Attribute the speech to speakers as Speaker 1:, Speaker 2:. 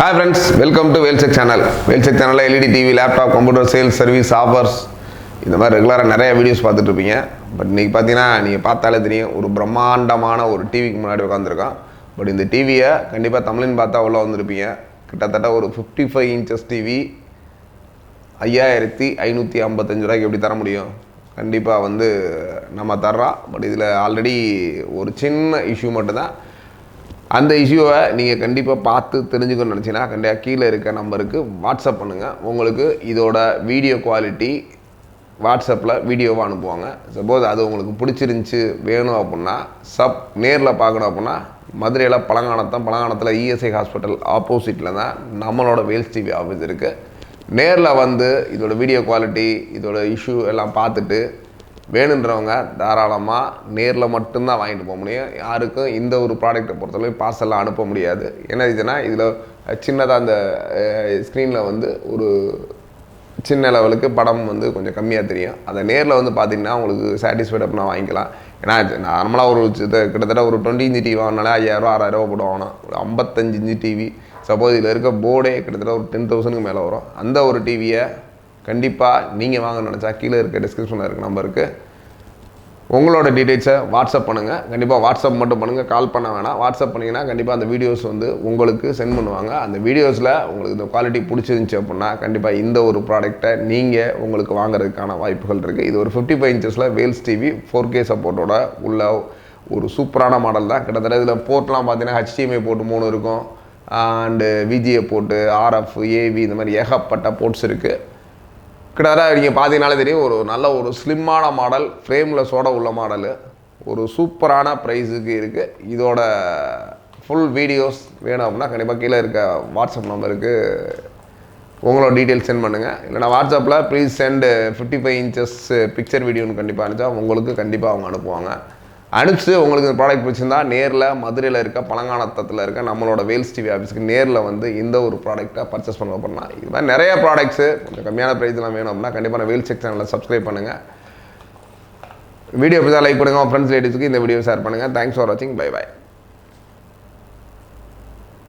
Speaker 1: Hi friends, welcome to Wellcheck channel. Wellcheck channel LED TV, laptop, computer sales, service, offers இந்த மாதிரி ரெகுலராக நிறைய videos பார்த்துட்டு இருப்பீங்க. பட் இன்றைக்கி பார்த்தீங்கன்னா நீங்கள் பார்த்தாலே தெரியும் ஒரு பிரம்மாண்டமான ஒரு டிவிக்கு முன்னாடி உட்காந்துருக்கோம். பட் இந்த டிவியை கண்டிப்பாக தமிழ்னு பார்த்தா உள்ள வந்திருப்பீங்க. கிட்டத்தட்ட ஒரு 55 இன்ச்சஸ் டிவி 5555 ரூபாய்க்கு எப்படி தர முடியும்? கண்டிப்பாக நம்ம தர்றோம். பட் இதில் ஆல்ரெடி ஒரு சின்ன இஷ்யூ மட்டும்தான். அந்த இஷ்யூவை நீங்கள் கண்டிப்பாக பார்த்து தெரிஞ்சுக்கணும்னு நினச்சிங்கன்னா கண்டிப்பாக கீழே இருக்க நம்பருக்கு வாட்ஸ்அப் பண்ணுங்கள். உங்களுக்கு இதோட வீடியோ குவாலிட்டி வாட்ஸ்அப்பில் வீடியோவாக அனுப்புவாங்க. சப்போஸ் அது உங்களுக்கு பிடிச்சிருந்துச்சி வேணும் அப்படின்னா நேரில் பார்க்கணும் அப்படின்னா மதுரையில் பழங்கானத்தில் இஎஸ்ஐ ஹாஸ்பிட்டல் ஆப்போசிட்டில் தான் நம்மளோட வேல்ஸ் டிவி ஆஃபீஸ் இருக்குது. நேரில் இதோட வீடியோ குவாலிட்டி இதோட இஷ்யூ எல்லாம் பார்த்துட்டு வேணுன்றவங்க தாராளமாக நேரில் மட்டும்தான் வாங்கிட்டு போக முடியும். யாருக்கும் இந்த ஒரு ப்ராடக்டை பொறுத்தளவு பார்சல்லாம் அனுப்ப முடியாது. என்ன இதுனா இதில் சின்னதாக அந்த ஸ்க்ரீனில் ஒரு சின்ன லெவலுக்கு படம் கொஞ்சம் கம்மியாக தெரியும். அதை நேரில் பார்த்தீங்கன்னா உங்களுக்கு சாட்டிஸ்ஃபைட் அப்படின்னா வாங்கிக்கலாம். ஏன்னா நார்மலாக ஒரு கிட்டத்தட்ட ஒரு 20 இன்ச்சு டிவி வாங்கினாலே 5000 6000 போட்டு வாங்கினா ஒரு 55 இன்ச்சு டிவி சப்போஸ் இதில் இருக்க போர்டே கிட்டத்தட்ட ஒரு 10,000க்கு மேலே வரும். அந்த ஒரு டிவியை கண்டிப்பாக நீங்கள் வாங்க நினச்சா கீழே இருக்க டிஸ்கிரிப்ஷனில் இருக்க நம்பருக்கு உங்களோட டீட்டெயில்ஸை வாட்ஸ்அப் பண்ணுங்கள். கண்டிப்பாக வாட்ஸ்அப் மட்டும் பண்ணுங்கள், கால் பண்ண வேணாம். வாட்ஸ்அப் பண்ணிங்கன்னா கண்டிப்பாக அந்த வீடியோஸ் உங்களுக்கு சென்ட் பண்ணுவாங்க. அந்த வீடியோஸில் உங்களுக்கு இந்த குவாலிட்டி பிடிச்சிருந்துச்சி அப்படின்னா கண்டிப்பாக இந்த ஒரு ப்ராடக்டை நீங்கள் உங்களுக்கு வாங்குறதுக்கான வாய்ப்புகள் இருக்குது. இது ஒரு 55 இன்ச்சஸில் வேல்ஸ் டிவி 4K சப்போர்ட்டோட உள்ள ஒரு சூப்பரான மாடல் தான். கிட்டத்தட்ட இதில் போர்ட்லாம் பார்த்தீங்கன்னா HDMI போர்ட்டு 3 இருக்கும், and VGA port, RF, AV இந்த மாதிரி ஏகப்பட்ட போர்ட்ஸ் இருக்குது. கிட்டத்தட்ட நீங்கள் பார்த்தீங்கனாலே தெரியும் ஒரு நல்ல ஒரு ஸ்லிம்மான மாடல், ஃப்ரேம்லெஸ்ஸோட உள்ள மாடலு, ஒரு சூப்பரான ப்ரைஸுக்கு இருக்குது. இதோட ஃபுல் வீடியோஸ் வேணும் அப்படின்னா கண்டிப்பாக கீழே இருக்க வாட்ஸ்அப் நம்பருக்கு உங்களோட டீட்டெயில்ஸ் சென்ட் பண்ணுங்கள். இல்லைனா வாட்ஸ்அப்பில் ப்ளீஸ் சென்ட் 55 இன்ச்சஸ் பிக்சர் வீடியோன்னு கண்டிப்பாக அனுப்பிச்சா உங்களுக்கு கண்டிப்பாக அவங்க அனுப்புவாங்க. அனுப்பிச்சு உங்களுக்கு இந்த ப்ராடக்ட் பிடிச்சிருந்தா நேரில் மதுரையில் இருக்க பழங்கானத்தில் இருக்க நம்மளோட வேல்ஸ் டிவி ஆஃபீஸ்க்கு நேரில் இந்த ஒரு ப்ராடக்ட்டை பர்ச்சேஸ் பண்ண பண்ணலாம். இது மாதிரி நிறைய ப்ராடக்ட்ஸு கொஞ்சம் கம்மியான ப்ரைஸ்லாம் வேணும் அப்படின்னா கண்டிப்பாக நான் வேல்ஸ் சேனலில் சப்ஸ்கிரைப் பண்ணுங்கள். வீடியோ பிடிச்சா லைக் பண்ணுங்கள், உங்கள் ஃப்ரெண்ட்ஸ் ரிலேட்டிவ்ஸ்க்கு இந்த வீடியோ ஷேர் பண்ணுங்கள். தேங்க்ஸ் ஃபார் வாட்சிங். Bye bye.